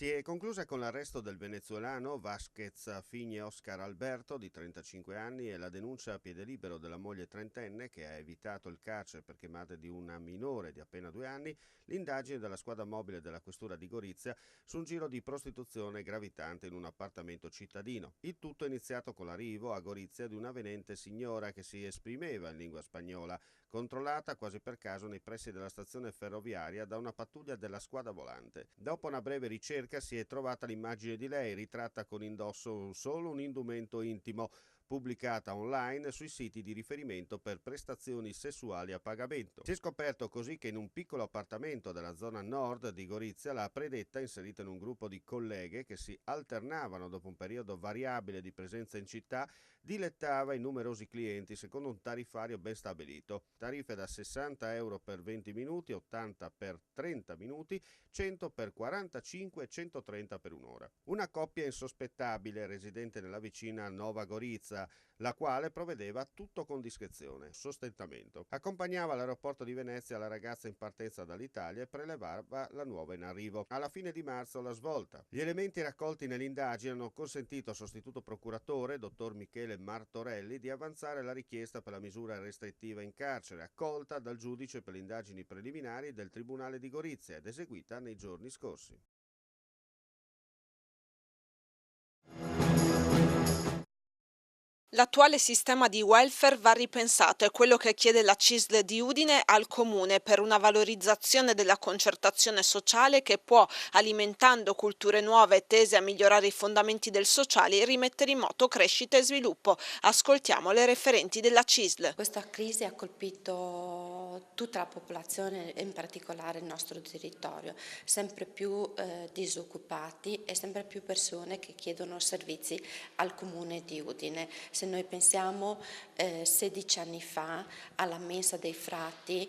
Si è conclusa con l'arresto del venezuelano Vázquez Figne Oscar Alberto, di 35 anni, e la denuncia a piede libero della moglie trentenne, che ha evitato il carcere perché madre di una minore di appena 2 anni, l'indagine della squadra mobile della questura di Gorizia su un giro di prostituzione gravitante in un appartamento cittadino. Il tutto è iniziato con l'arrivo a Gorizia di una venente signora che si esprimeva in lingua spagnola, controllata quasi per caso nei pressi della stazione ferroviaria da una pattuglia della squadra volante. Dopo una breve ricerca si è trovata l'immagine di lei ritratta con indosso solo un indumento intimo, pubblicata online sui siti di riferimento per prestazioni sessuali a pagamento. Si è scoperto così che in un piccolo appartamento della zona nord di Gorizia la predetta, inserita in un gruppo di colleghe che si alternavano dopo un periodo variabile di presenza in città, dilettava i numerosi clienti secondo un tariffario ben stabilito. Tariffe da 60 euro per 20 minuti, 80 per 30 minuti, 100 per 45 e 130 per un'ora. Una coppia insospettabile residente nella vicina Nova Gorizia, la quale provvedeva tutto con discrezione, sostentamento. Accompagnava all'aeroporto di Venezia la ragazza in partenza dall'Italia e prelevava la nuova in arrivo. Alla fine di marzo la svolta. Gli elementi raccolti nell'indagine hanno consentito al sostituto procuratore, dottor Michele Martorelli, di avanzare la richiesta per la misura restrittiva in carcere, accolta dal giudice per le indagini preliminari del Tribunale di Gorizia ed eseguita nei giorni scorsi. L'attuale sistema di welfare va ripensato, è quello che chiede la CISL di Udine al Comune per una valorizzazione della concertazione sociale che può, alimentando culture nuove tese a migliorare i fondamenti del sociale, rimettere in moto crescita e sviluppo. Ascoltiamo le referenti della CISL. Questa crisi ha colpito tutta la popolazione e in particolare il nostro territorio, sempre più disoccupati e sempre più persone che chiedono servizi al Comune di Udine. Se noi pensiamo 16 anni fa alla mensa dei frati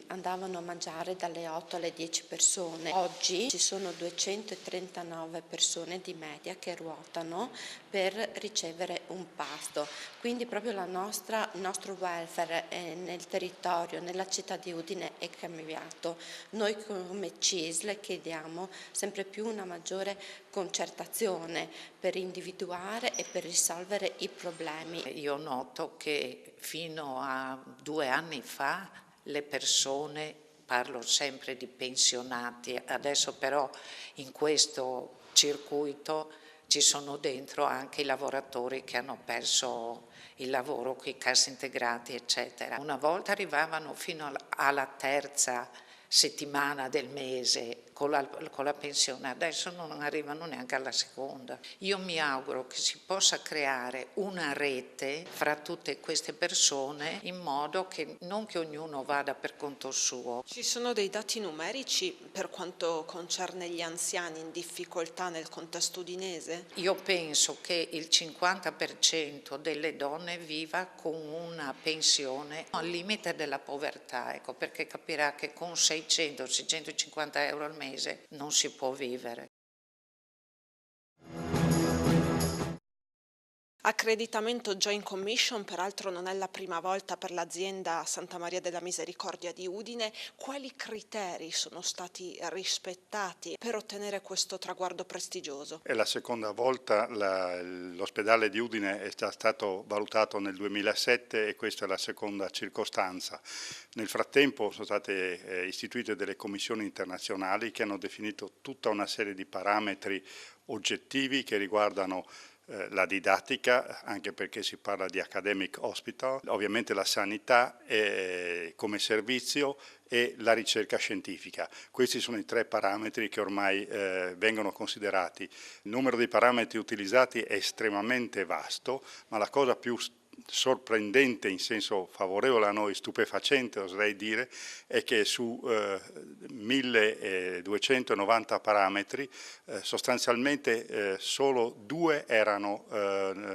andavano a mangiare dalle 8 alle 10 persone, oggi ci sono 239 persone di media che ruotano per ricevere un pasto, quindi proprio il nostro welfare nel territorio, nella città di Udine è cambiato. Noi come CISL chiediamo sempre più una maggiore concertazione per individuare e per risolvere i problemi. Io noto che fino a 2 anni fa le persone, parlo sempre di pensionati, adesso però in questo circuito ci sono dentro anche i lavoratori che hanno perso il lavoro con i cassaintegrati eccetera. Una volta arrivavano fino alla terza settimana del mese con la pensione, adesso non arrivano neanche alla seconda. Io mi auguro che si possa creare una rete fra tutte queste persone in modo che non che ognuno vada per conto suo. Ci sono dei dati numerici per quanto concerne gli anziani in difficoltà nel contesto udinese? Io penso che il 50% delle donne viva con una pensione al limite della povertà, ecco, perché capirà che con 600-650 euro al mese non si può vivere. Accreditamento Joint Commission, peraltro non è la prima volta per l'azienda Santa Maria della Misericordia di Udine. Quali criteri sono stati rispettati per ottenere questo traguardo prestigioso? È la seconda volta, l'ospedale di Udine è già stato valutato nel 2007 e questa è la seconda circostanza. Nel frattempo sono state istituite delle commissioni internazionali che hanno definito tutta una serie di parametri oggettivi che riguardano la didattica, anche perché si parla di academic hospital, ovviamente la sanità come servizio e la ricerca scientifica. Questi sono i 3 parametri che ormai vengono considerati. Il numero di parametri utilizzati è estremamente vasto, ma la cosa più sorprendente in senso favorevole a noi, stupefacente oserei dire, è che su 1290 parametri sostanzialmente solo 2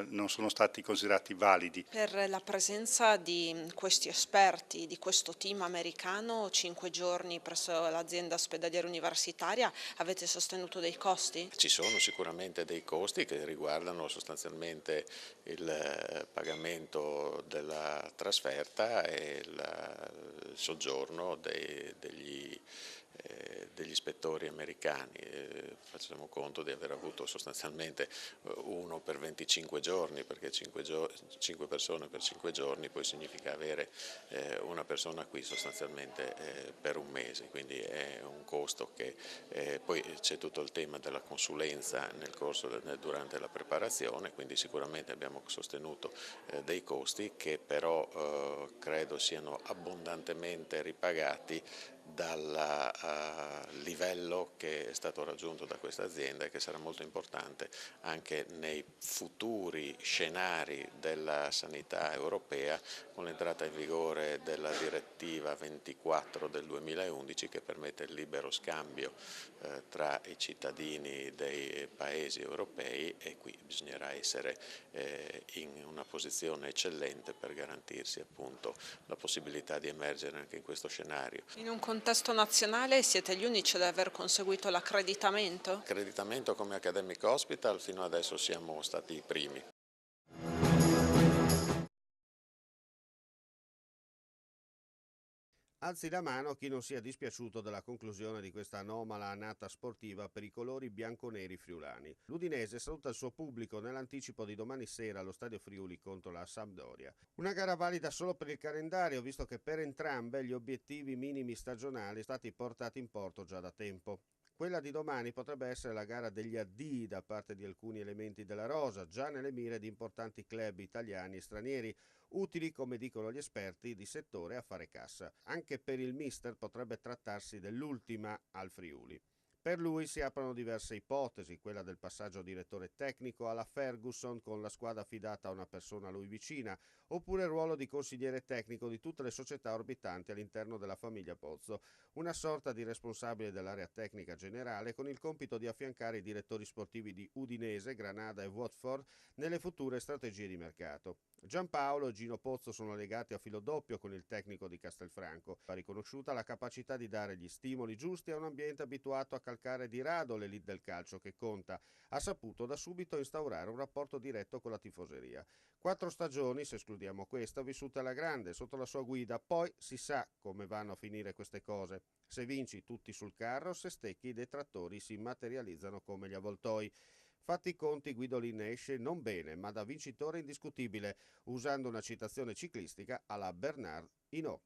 non sono stati considerati validi. Per la presenza di questi esperti, di questo team americano, 5 giorni presso l'azienda ospedaliera universitaria, avete sostenuto dei costi? Ci sono sicuramente dei costi che riguardano sostanzialmente il pagamento della trasferta e il soggiorno degli degli ispettori americani. Facciamo conto di aver avuto sostanzialmente uno per 25 giorni, perché 5 persone per 5 giorni poi significa avere una persona qui sostanzialmente per un mese, quindi è un costo che poi c'è tutto il tema della consulenza durante la preparazione, quindi sicuramente abbiamo sostenuto dei costi che però credo siano abbondantemente ripagati dal livello che è stato raggiunto da questa azienda e che sarà molto importante anche nei futuri scenari della sanità europea, con l'entrata in vigore della direttiva 24 del 2011 che permette il libero scambio tra i cittadini dei paesi europei, e qui bisognerà essere in una posizione eccellente per garantirsi appunto la possibilità di emergere anche in questo scenario. In un contesto nazionale siete gli unici ad aver conseguito l'accreditamento? Accreditamento come Academic Hospital fino adesso siamo stati i primi. Alzi la mano chi non sia dispiaciuto della conclusione di questa anomala annata sportiva per i colori bianconeri friulani. L'Udinese saluta il suo pubblico nell'anticipo di domani sera allo Stadio Friuli contro la Sampdoria. Una gara valida solo per il calendario, visto che per entrambe gli obiettivi minimi stagionali sono stati portati in porto già da tempo. Quella di domani potrebbe essere la gara degli addii da parte di alcuni elementi della rosa, già nelle mire di importanti club italiani e stranieri, utili, come dicono gli esperti di settore, a fare cassa. Anche per il mister potrebbe trattarsi dell'ultima al Friuli. Per lui si aprono diverse ipotesi, quella del passaggio direttore tecnico alla Ferguson con la squadra affidata a una persona a lui vicina, oppure il ruolo di consigliere tecnico di tutte le società orbitanti all'interno della famiglia Pozzo, una sorta di responsabile dell'area tecnica generale con il compito di affiancare i direttori sportivi di Udinese, Granada e Watford nelle future strategie di mercato. Giampaolo e Gino Pozzo sono legati a filo doppio con il tecnico di Castelfranco. Va riconosciuta la capacità di dare gli stimoli giusti a un ambiente abituato a calcare di rado l'elite del calcio che conta. Ha saputo da subito instaurare un rapporto diretto con la tifoseria. 4 stagioni, se escludiamo questa, vissute alla grande sotto la sua guida, poi si sa come vanno a finire queste cose. Se vinci tutti sul carro, se stecchi i detrattori si materializzano come gli avvoltoi. Fatti i conti, Guidolin esce non bene, ma da vincitore indiscutibile, usando una citazione ciclistica alla Bernard Hinault.